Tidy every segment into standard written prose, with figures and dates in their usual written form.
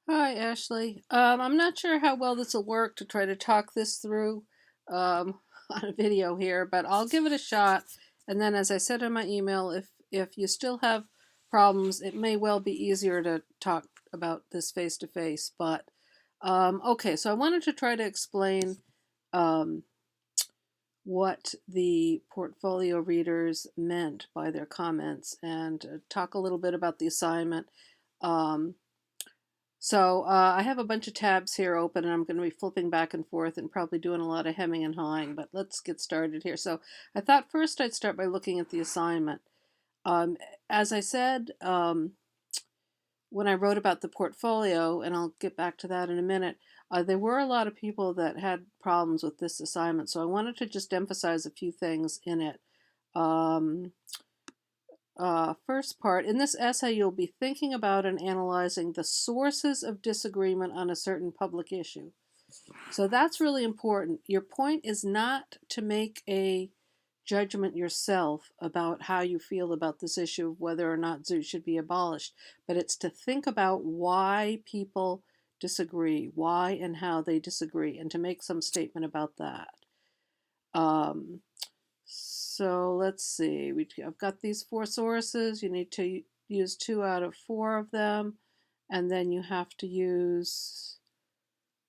Hi, Ashley. I'm not sure how well this will work to try to talk this through on a video here, but I'll give it a shot. And then, as I said in my email, if you still have problems, it may well be easier to talk about this face to face. But okay, so I wanted to try to explain um, what the portfolio readers meant by their comments and talk a little bit about the assignment. Um, I have a bunch of tabs here open and I'm going to be flipping back and forth and probably doing a lot of hemming and hawing, but let's get started here. So I thought first I'd start by looking at the assignment. Um, as I said, when I wrote about the portfolio, and I'll get back to that in a minute, there were a lot of people that had problems with this assignment. So I wanted to just emphasize a few things in it. Um, First part, in this essay, you'll be thinking about and analyzing the sources of disagreement on a certain public issue. So that's really important. Your point is not to make a judgment yourself about how you feel about this issue of whether or not zoos should be abolished, but it's to think about why people disagree, why and how they disagree, and to make some statement about that. Um, so let's see. I've got these four sources. You need to use 2 out of 4 of them, and then you have to use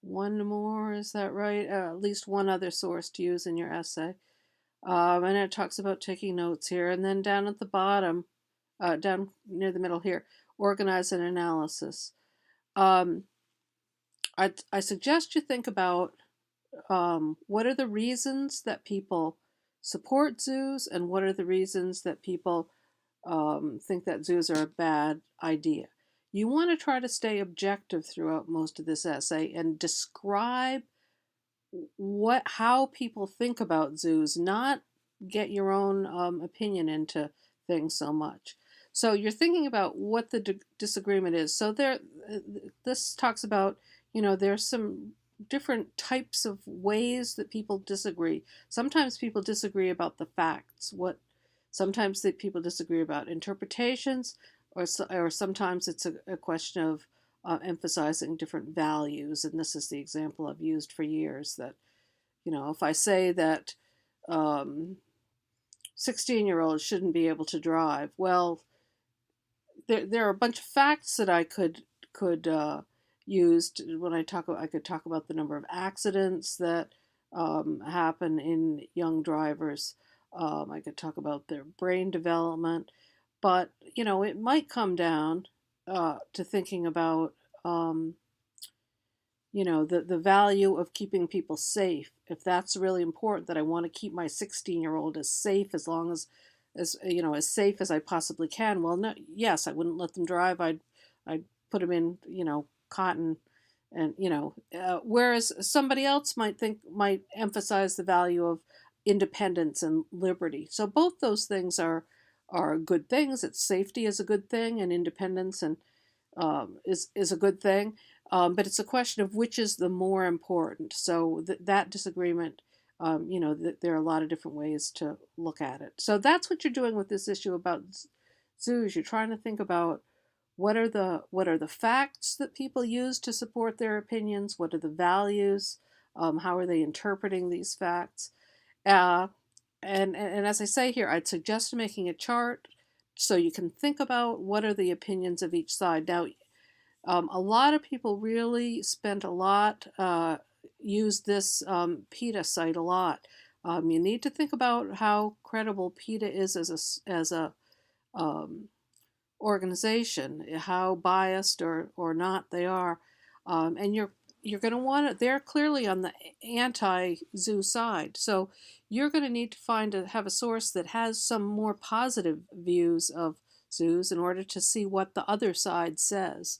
one more. Is that right? At least one other source to use in your essay. And it talks about taking notes here. And then down at the bottom, down near the middle here, organize an analysis. Um, I suggest you think about what are the reasons that people support zoos and what are the reasons that people think that zoos are a bad idea. You want to try to stay objective throughout most of this essay and describe how people think about zoos, not get your own opinion into things so much. So you're thinking about what the disagreement is. So this talks about, there's some different types of ways that people disagree. Sometimes people disagree about the facts. Sometimes people disagree about interpretations, or sometimes it's a question of emphasizing different values. And this is the example I've used for years that, if I say that 16-year-olds shouldn't be able to drive, well, there are a bunch of facts that I could use when I could talk about the number of accidents that happen in young drivers. I could talk about their brain development, but it might come down to thinking about the value of keeping people safe. If that's really important, that I want to keep my 16-year-old as safe as long as safe as I possibly can. Well, no, yes, I wouldn't let them drive. I'd put them in cotton, and whereas somebody else might emphasize the value of independence and liberty. So both those things are good things. It's safety is a good thing, and independence and is a good thing. But it's a question of which is the more important. So that disagreement, there are a lot of different ways to look at it. So that's what you're doing with this issue about zoos. You're trying to think about what are the facts that people use to support their opinions. What are the values? How are they interpreting these facts? Uh, and as I say here, I'd suggest making a chart so you can think about what are the opinions of each side. Now, a lot of people really spent a lot, use this PETA site a lot. You need to think about how credible PETA is as a organization, how biased or not they are, and you're going to want to. They're clearly on the anti-zoo side, so you're going to need to have a source that has some more positive views of zoos in order to see what the other side says.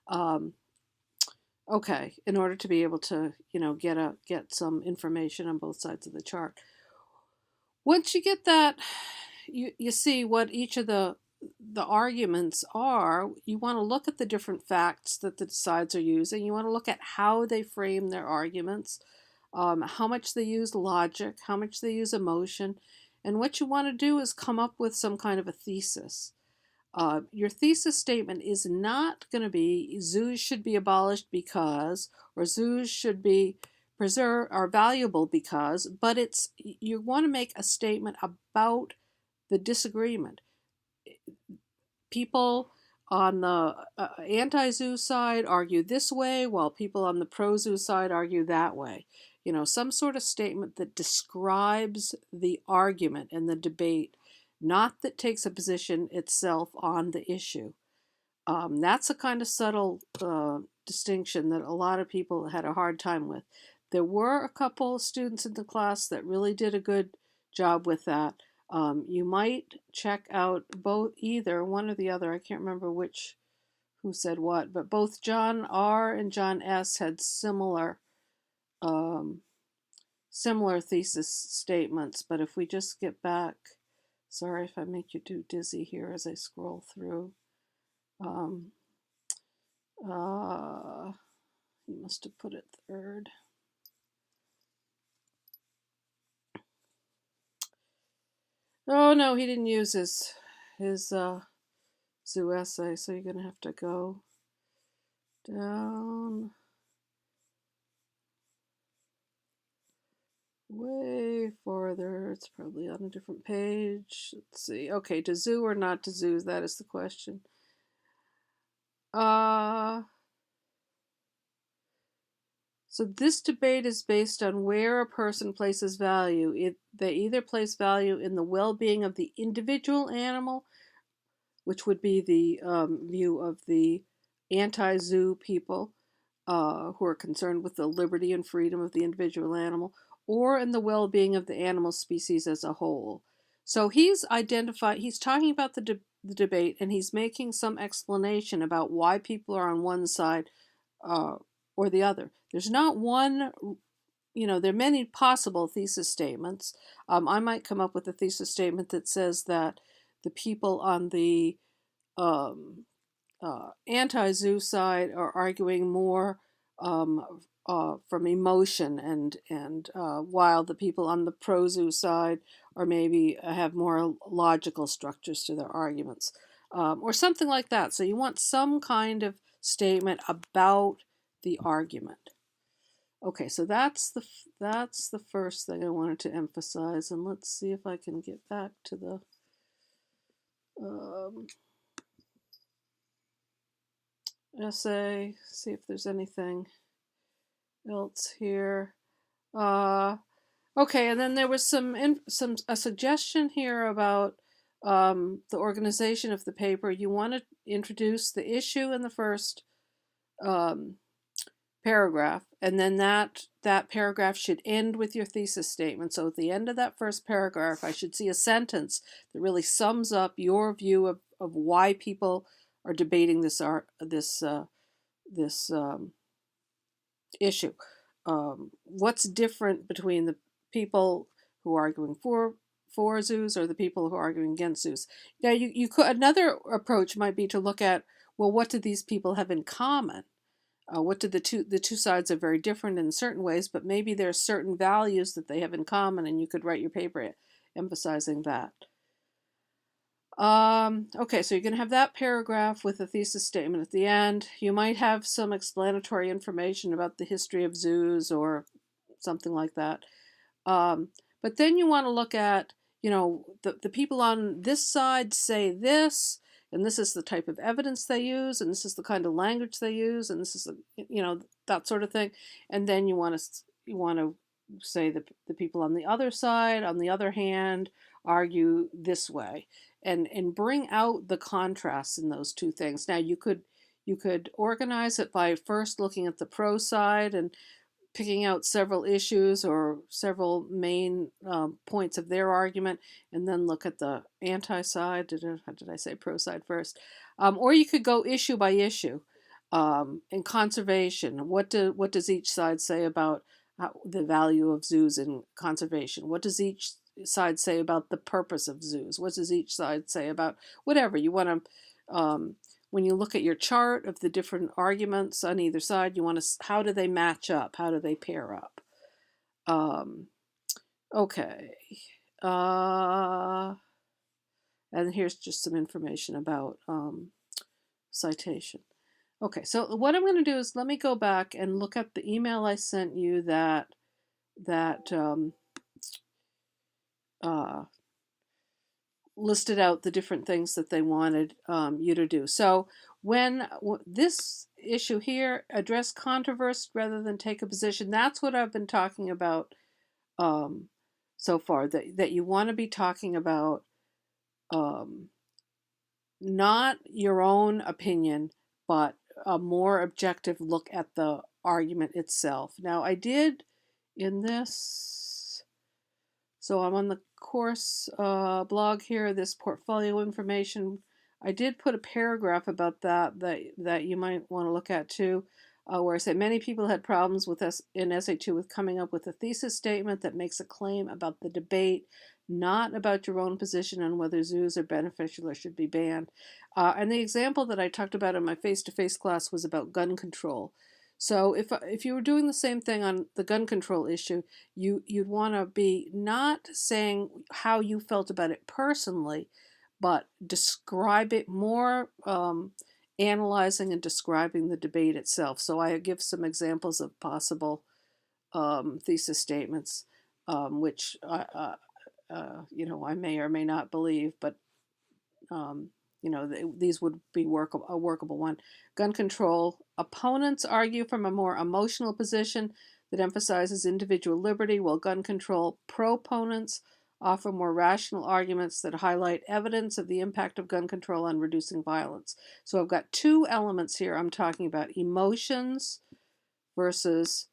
Um, okay, in order to be able to get some information on both sides of the chart. Once you get that, you see what each of the arguments are. You want to look at the different facts that the sides are using. You want to look at how they frame their arguments, how much they use logic, how much they use emotion, and what you want to do is come up with some kind of a thesis. Your thesis statement is not going to be zoos should be abolished because, or zoos should be preserved, are valuable because, but you want to make a statement about the disagreement. People on the anti-zoo side argue this way, while people on the pro-zoo side argue that way. Some sort of statement that describes the argument and the debate, not that takes a position itself on the issue. That's a kind of subtle distinction that a lot of people had a hard time with. There were a couple of students in the class that really did a good job with that. You might check out either one or the other. I can't remember who said what, but both John R. and John S. had similar thesis statements. But if we just get back, sorry if I make you too dizzy here as I scroll through. He must have put it third. Oh no, he didn't use his zoo essay, so you're gonna have to go down way farther. It's probably on a different page. Let's see. Okay, to zoo or not to zoo? That is the question. So this debate is based on where a person places value. They either place value in the well-being of the individual animal, which would be the view of the anti-zoo people who are concerned with the liberty and freedom of the individual animal, or in the well-being of the animal species as a whole. So he's talking about the debate, and he's making some explanation about why people are on one side or the other. There's not one, there are many possible thesis statements. I might come up with a thesis statement that says that the people on the anti-zoo side are arguing more from emotion, and while the people on the pro-zoo side are maybe have more logical structures to their arguments, or something like that. So you want some kind of statement about the argument. Okay, so that's the first thing I wanted to emphasize, and let's see if I can get back to the essay, see if there's anything else here. Okay, and then there was a suggestion here about the organization of the paper. You want to introduce the issue in the first paragraph, and then that paragraph should end with your thesis statement. So at the end of that first paragraph, I should see a sentence that really sums up your view of why people are debating this issue. What's different between the people who are arguing for zoos or the people who are arguing against zoos? Now, you could, another approach might be to look at, well, what do these people have in common? What do the two sides are very different in certain ways, but maybe there are certain values that they have in common, and you could write your paper emphasizing that. Okay, so you're going to have that paragraph with a thesis statement at the end. You might have some explanatory information about the history of zoos or something like that. But then you want to look at, the people on this side say this, and this is the type of evidence they use, and this is the kind of language they use, and this is that sort of thing. And then you want to say the people on the other side, on the other hand, argue this way, and bring out the contrasts in those two things. Now you could organize it by first looking at the pro side and picking out several issues or several main points of their argument, and then look at the anti side. Did I say pro side first? Or you could go issue by issue. In conservation, what does each side say about the value of zoos in conservation? What does each side say about the purpose of zoos? What does each side say about whatever you want to? When you look at your chart of the different arguments on either side, you want to, how do they match up? How do they pair up? Okay. And here's just some information about citation. Okay, so what I'm going to do is let me go back and look at the email I sent you that listed out the different things that they wanted you to do. So when this issue here, address controversy rather than take a position, that's what I've been talking about so far, that you want to be talking about not your own opinion, but a more objective look at the argument itself. Now, I did in this, so I'm on the course blog here, this portfolio information. I did put a paragraph about that you might want to look at too, where I said many people had problems with in Essay 2 with coming up with a thesis statement that makes a claim about the debate, not about your own position on whether zoos are beneficial or should be banned. And the example that I talked about in my face-to-face class was about gun control. So if you were doing the same thing on the gun control issue, you'd want to be not saying how you felt about it personally, but describe it more, analyzing and describing the debate itself. So I give some examples of possible thesis statements, which I may or may not believe, but these would be a workable one. Gun control. Opponents argue from a more emotional position that emphasizes individual liberty, while gun control proponents offer more rational arguments that highlight evidence of the impact of gun control on reducing violence. So I've got two elements here. I'm talking about emotions versus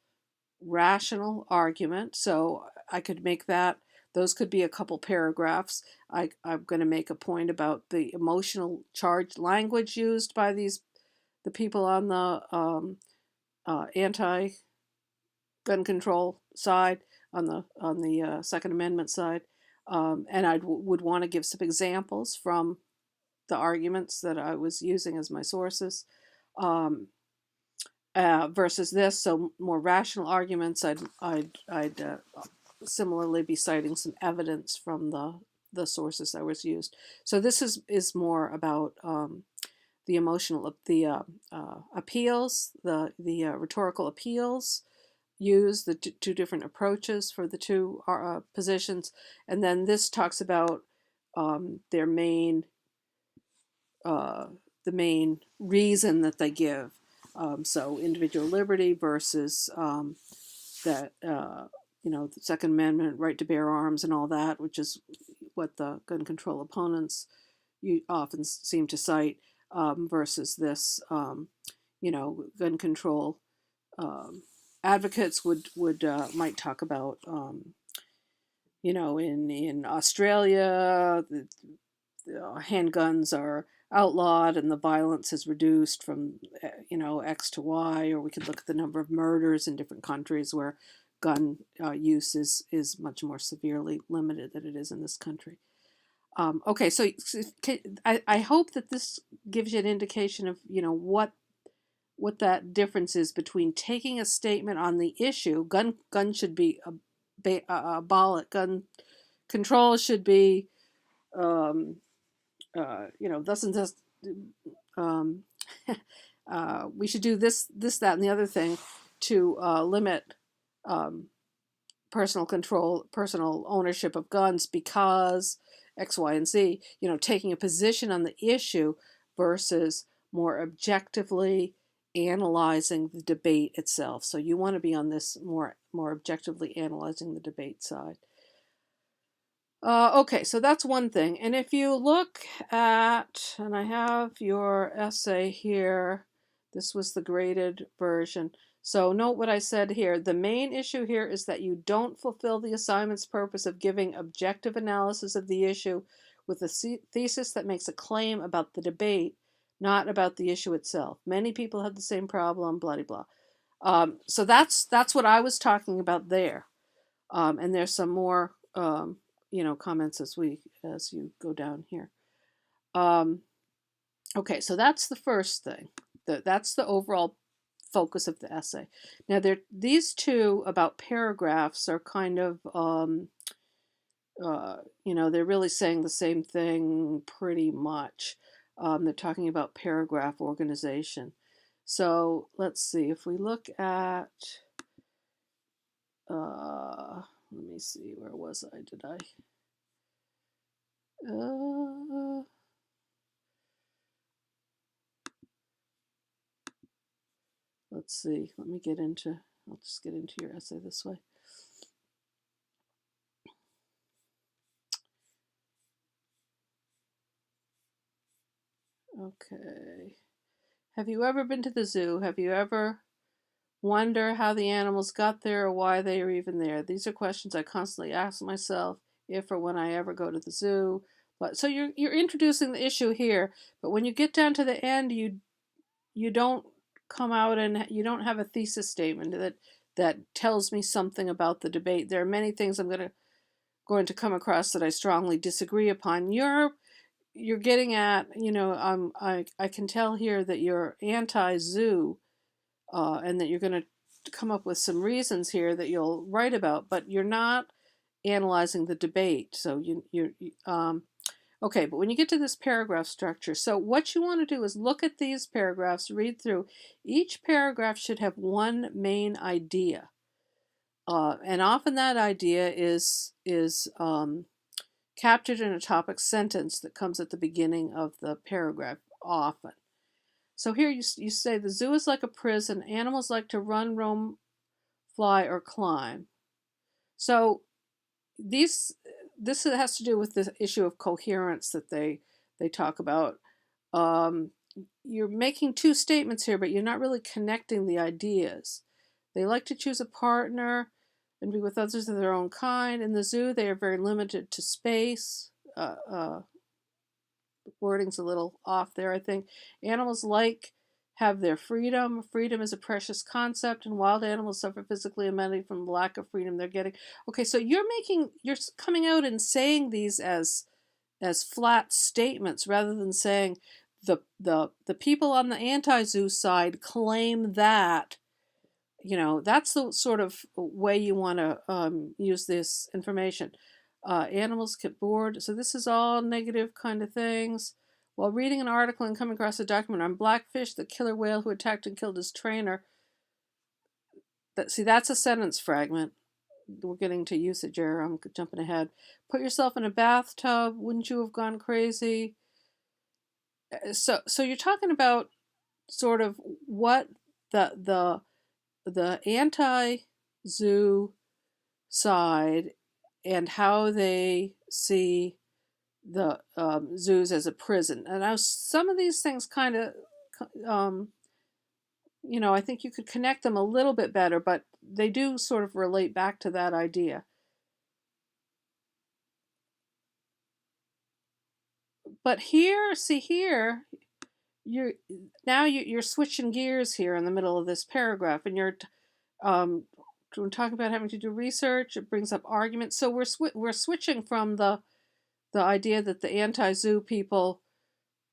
rational argument. So I could make that, those could be a couple paragraphs. I'm going to make a point about the emotional charged language used by the people on the anti-gun control side, on the Second Amendment side, and I would want to give some examples from the arguments that I was using as my sources. Versus this, so more rational arguments. I'd similarly be citing some evidence from the sources that was used. So this is more about the emotional, the appeals, the rhetorical appeals used, the two different approaches for the two positions, and then this talks about their main the main reason that they give. So individual liberty versus that the Second Amendment, right to bear arms, and all that, which is what the gun control opponents you often seem to cite, versus this, gun control advocates might talk about, in Australia, the handguns are outlawed and the violence is reduced from X to Y, or we could look at the number of murders in different countries where gun use is much more severely limited than it is in this country. Okay, so I hope that this gives you an indication of what that difference is between taking a statement on the issue. Gun should be abolished. Gun control should be thus and thus, we should do this, that, and the other thing to limit personal control, personal ownership of guns because X, Y, and Z. Taking a position on the issue versus more objectively analyzing the debate itself. So you want to be on this more objectively analyzing the debate side. Okay, so that's one thing. And if you look at, and I have your essay here, this was the graded version. So note what I said here. The main issue here is that you don't fulfill the assignment's purpose of giving objective analysis of the issue with a thesis that makes a claim about the debate, not about the issue itself. Many people have the same problem, blah, blah, blah. So that's what I was talking about there. And there's some more comments as you go down here. Okay, so that's the first thing. That's the overall focus of the essay. Now these two about paragraphs are kind of they're really saying the same thing pretty much. They're talking about paragraph organization. So let's see, if we look at, let me see, where was I? Did I? Let's see, I'll just get into your essay this way. Okay. Have you ever been to the zoo? Have you ever wonder how the animals got there or why they are even there? These are questions I constantly ask myself if or when I ever go to the zoo. But so you're introducing the issue here, but when you get down to the end, you don't come out and you don't have a thesis statement that tells me something about the debate. There are many things I'm going to come across that I strongly disagree upon. You're getting at, I can tell here that you're anti-zoo, and that you're going to come up with some reasons here that you'll write about, but you're not analyzing the debate. So okay, but when you get to this paragraph structure, so what you want to do is look at these paragraphs, read through. Each paragraph should have one main idea, and often that idea is captured in a topic sentence that comes at the beginning of the paragraph often. So here you say the zoo is like a prison. Animals like to run, roam, fly, or climb. So this has to do with the issue of coherence that they talk about. You're making two statements here, but you're not really connecting the ideas. They like to choose a partner and be with others of their own kind. In the zoo, they are very limited to space. Wording's a little off there, I think. Animals have their freedom. Freedom is a precious concept, and wild animals suffer physically and mentally from the lack of freedom they're getting. Okay, so you're coming out and saying these as flat statements rather than saying the people on the anti-zoo side claim that. That's the sort of way you want to use this information. Animals get bored. So this is all negative kind of things. While reading an article and coming across a document on Blackfish, the killer whale who attacked and killed his trainer. That's a sentence fragment. We're getting to usage here. I'm jumping ahead. Put yourself in a bathtub. Wouldn't you have gone crazy? So you're talking about sort of what the anti-zoo side and how they see the zoos as a prison. And now some of these things kind of, I think you could connect them a little bit better, but they do sort of relate back to that idea. But here, you're switching gears here in the middle of this paragraph, and you're talking about having to do research. It brings up arguments. So we're switching from the idea that the anti-zoo people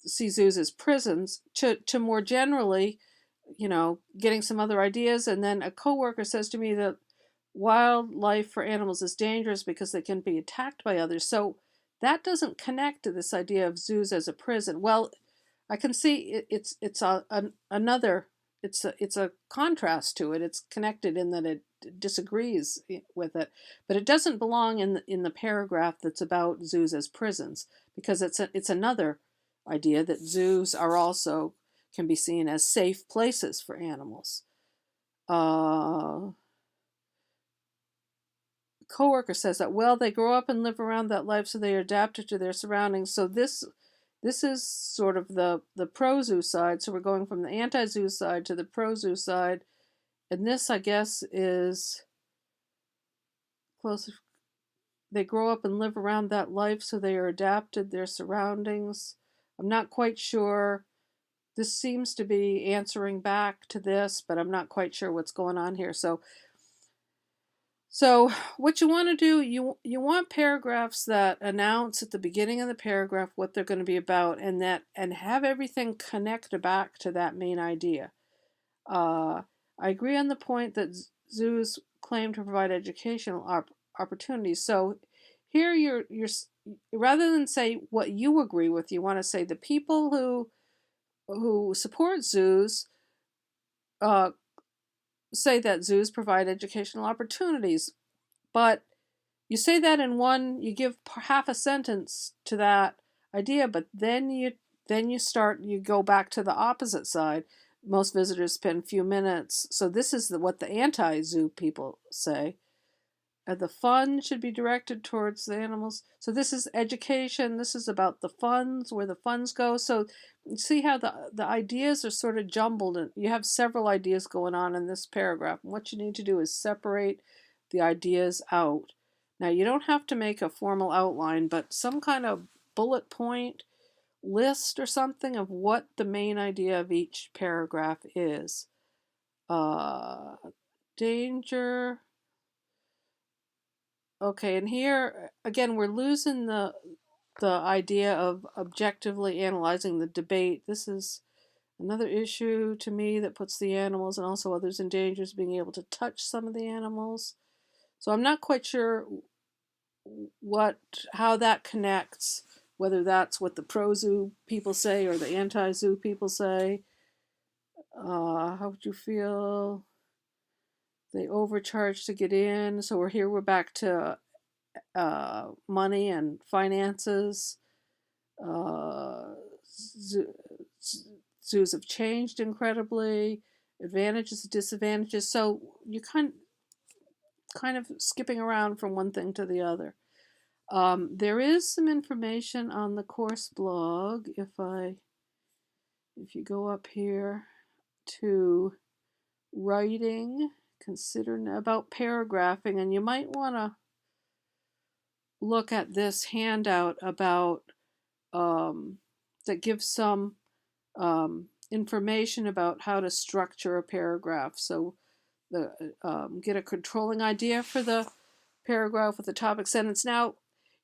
see zoos as prisons to more generally, getting some other ideas. And then a coworker says to me that wildlife for animals is dangerous because they can be attacked by others. So that doesn't connect to this idea of zoos as a prison. Well, I can see it's another. It's a contrast to it. It's connected in that it disagrees with it, but it doesn't belong in the paragraph that's about zoos as prisons, because it's another idea that zoos can be seen as safe places for animals. Coworker says that, well, they grow up and live around that life, so they are adapted to their surroundings. So this is sort of the pro-zoo side. So we're going from the anti-zoo side to the pro-zoo side. And this, I guess, is close. They grow up and live around that life, so they are adapted their surroundings. I'm not quite sure. This seems to be answering back to this, but I'm not quite sure what's going on here. So what you want to do, you want paragraphs that announce at the beginning of the paragraph what they're going to be about, and have everything connect back to that main idea. I agree on the point that zoos claim to provide educational opportunities. So here you're rather than say what you agree with, you want to say the people who support zoos uh, say that zoos provide educational opportunities, but you say that in one, you give half a sentence to that idea, but then you go back to the opposite side. Most visitors spend few minutes. So this is what the anti-zoo people say. The fund should be directed towards the animals. So this is education. This is about the funds, where the funds go. So you see how the ideas are sort of jumbled, and you have several ideas going on in this paragraph. And what you need to do is separate the ideas out. Now, you don't have to make a formal outline, but some kind of bullet point list or something of what the main idea of each paragraph is. Danger. Okay, and here again we're losing the idea of objectively analyzing the debate. This is another issue to me that puts the animals and also others in danger, is being able to touch some of the animals. So I'm not quite sure how that connects, whether that's what the pro-zoo people say or the anti-zoo people say. How would you feel? They overcharge to get in. So we're back to money and finances. Zoos have changed incredibly. Advantages, disadvantages. So you kind of skipping around from one thing to the other. There is some information on the course blog. If you go up here to writing, consider about paragraphing, and you might want to look at this handout about that gives some information about how to structure a paragraph. So get a controlling idea for the paragraph with the topic sentence. Now,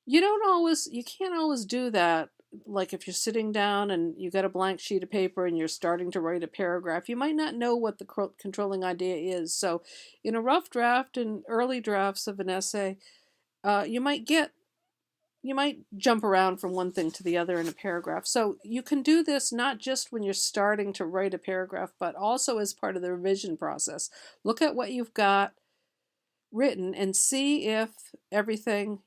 you can't always do that. Like if you're sitting down and you got a blank sheet of paper and you're starting to write a paragraph, you might not know what the controlling idea is. So in a rough draft and early drafts of an essay, you might jump around from one thing to the other in a paragraph. So you can do this not just when you're starting to write a paragraph, but also as part of the revision process. Look at what you've got written and see if everything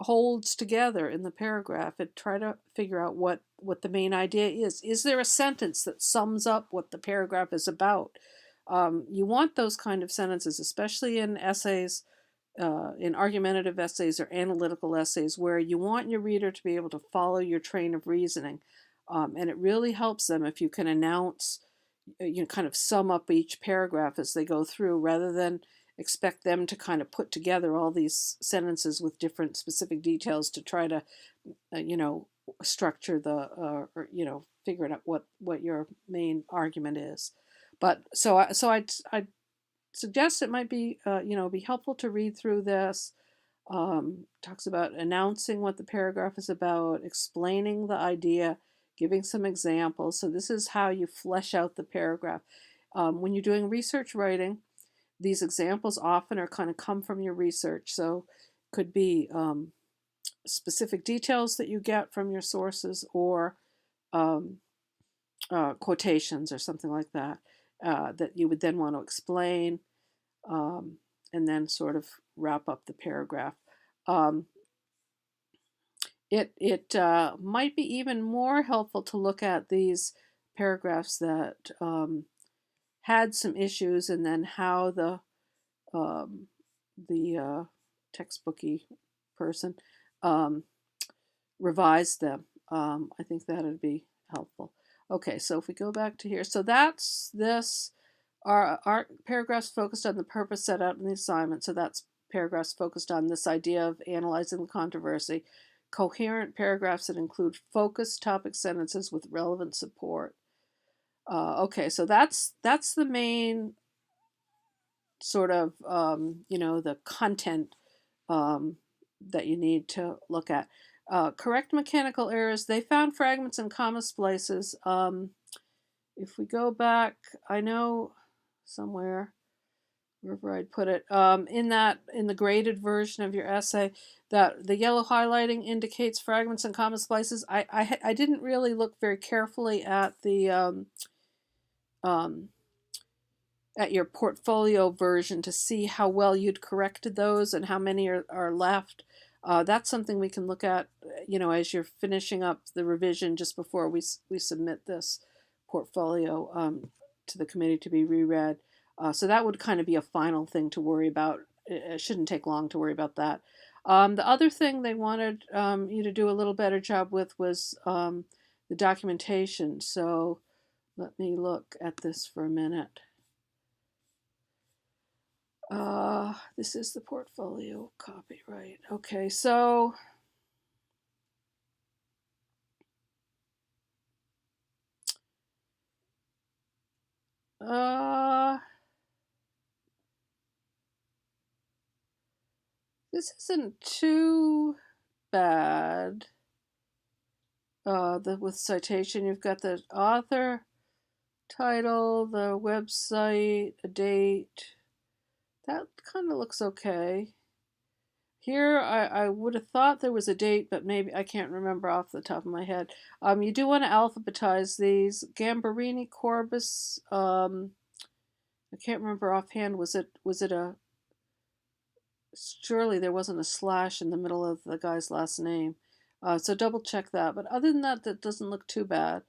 holds together in the paragraph, and try to figure out what the main idea is. Is there a sentence that sums up what the paragraph is about? You want those kind of sentences, especially in essays, in argumentative essays or analytical essays, where you want your reader to be able to follow your train of reasoning. And it really helps them if you can announce, kind of sum up each paragraph as they go through, rather than expect them to kind of put together all these sentences with different specific details to try to, structure or figure out what your main argument is. But I'd suggest it might be, be helpful to read through this. Talks about announcing what the paragraph is about, explaining the idea, giving some examples. So this is how you flesh out the paragraph. When you're doing research writing, these examples often are kind of come from your research. So could be specific details that you get from your sources, or quotations or something like that, that you would then want to explain, and then sort of wrap up the paragraph. It might be even more helpful to look at these paragraphs that had some issues, and then how the textbooky person revised them. I think that would be helpful. Okay, so if we go back to here, so that's this. Our paragraphs focused on the purpose set out in the assignment. So that's paragraphs focused on this idea of analyzing the controversy. Coherent paragraphs that include focused topic sentences with relevant support. Okay, so that's the main sort of, the content that you need to look at. Correct mechanical errors. They found fragments and comma splices. If we go back, I know somewhere, wherever I'd put it, in the graded version of your essay, that the yellow highlighting indicates fragments and common splices. I didn't really look very carefully at the um, at your portfolio version to see how well you'd corrected those and how many are left. That's something we can look at, as you're finishing up the revision just before we submit this portfolio to the committee to be reread. So that would kind of be a final thing to worry about. It shouldn't take long to worry about that. The other thing they wanted you to do a little better job with was the documentation. So let me look at this for a minute. This is the portfolio copyright. Okay, so this isn't too bad. With citation, you've got the author, title, the website, a date. That kind of looks okay. Here, I would have thought there was a date, but maybe I can't remember off the top of my head. You do want to alphabetize these. Gambarini corpus. I can't remember offhand. Was it a? Surely there wasn't a slash in the middle of the guy's last name. So double check that. But other than that, that doesn't look too bad.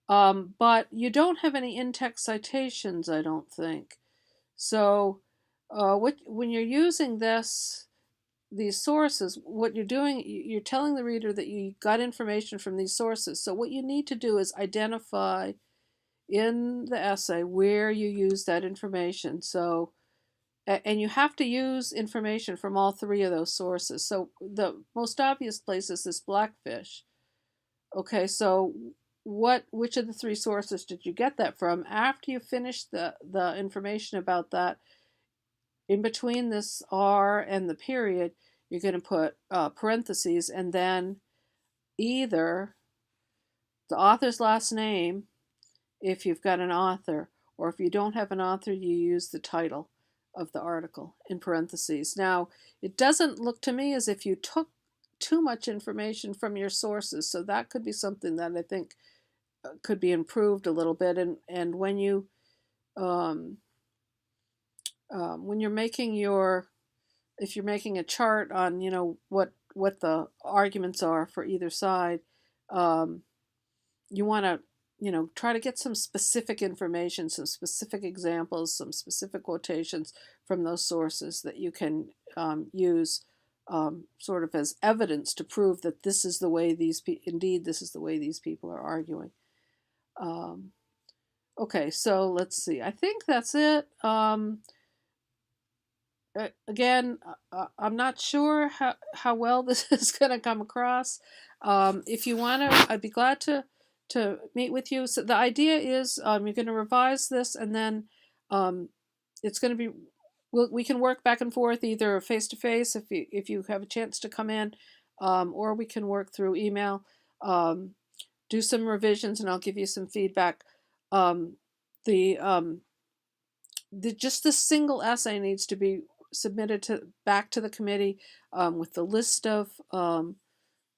But you don't have any in-text citations, I don't think. So when you're using these sources, what you're doing, you're telling the reader that you got information from these sources. So what you need to do is identify in the essay where you use that information. So, and you have to use information from all three of those sources. So the most obvious place is this Blackfish. Okay, so which of the three sources did you get that from? After you finish the information about that, in between this R and the period, you're going to put parentheses and then either the author's last name, if you've got an author, or if you don't have an author, you use the title of the article in parentheses. Now, it doesn't look to me as if you took too much information from your sources, so that could be something that I think could be improved a little bit. And when you when you're making if you're making a chart on what the arguments are for either side, you want to try to get some specific information, some specific examples, some specific quotations from those sources that you can use sort of as evidence to prove that this is the way indeed this is the way these people are arguing. Okay, so let's see. I think that's it. Again, I'm not sure how well this is going to come across. If you want to, I'd be glad to meet with you. So the idea is you're going to revise this, and then it's going to be we can work back and forth either face to face if you have a chance to come in, or we can work through email. Do some revisions, and I'll give you some feedback. Just this single essay needs to be submitted back to the committee with the list of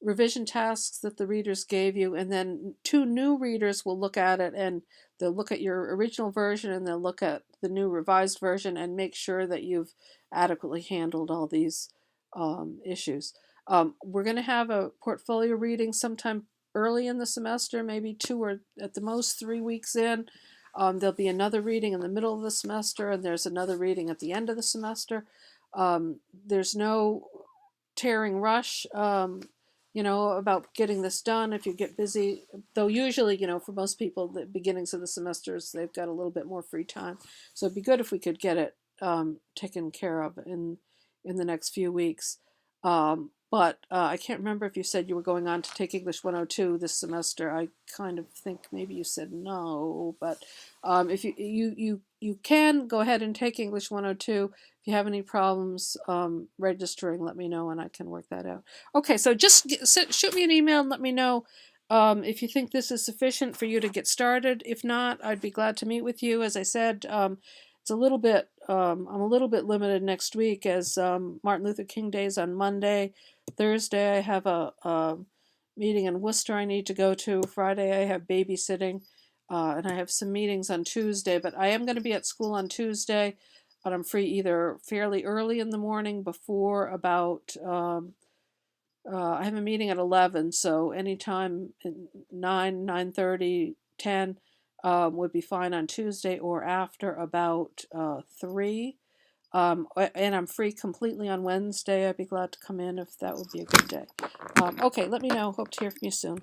revision tasks that the readers gave you, and then 2 new readers will look at it, and they'll look at your original version and they'll look at the new revised version and make sure that you've adequately handled all these issues. We're going to have a portfolio reading sometime early in the semester, maybe 2 or at the most 3 weeks in. There'll be another reading in the middle of the semester, and there's another reading at the end of the semester. There's no tearing rush, about getting this done if you get busy. Though usually, for most people, the beginnings of the semesters, they've got a little bit more free time. So it'd be good if we could get it taken care of in the next few weeks. But I can't remember if you said you were going on to take English 102 this semester. I kind of think maybe you said no, but if you can go ahead and take English 102. If you have any problems registering, let me know and I can work that out. Okay, so just shoot me an email and let me know if you think this is sufficient for you to get started. If not, I'd be glad to meet with you. As I said, it's a little bit, I'm a little bit limited next week as Martin Luther King Day is on Monday. Thursday I have a meeting in Worcester I need to go to. Friday I have babysitting, and I have some meetings on Tuesday. But I am going to be at school on Tuesday, but I'm free either fairly early in the morning before about. I have a meeting at 11, so anytime 9, 9:30, 10 would be fine on Tuesday, or after about 3. And I'm free completely on Wednesday. I'd be glad to come in if that would be a good day. Okay, let me know. Hope to hear from you soon.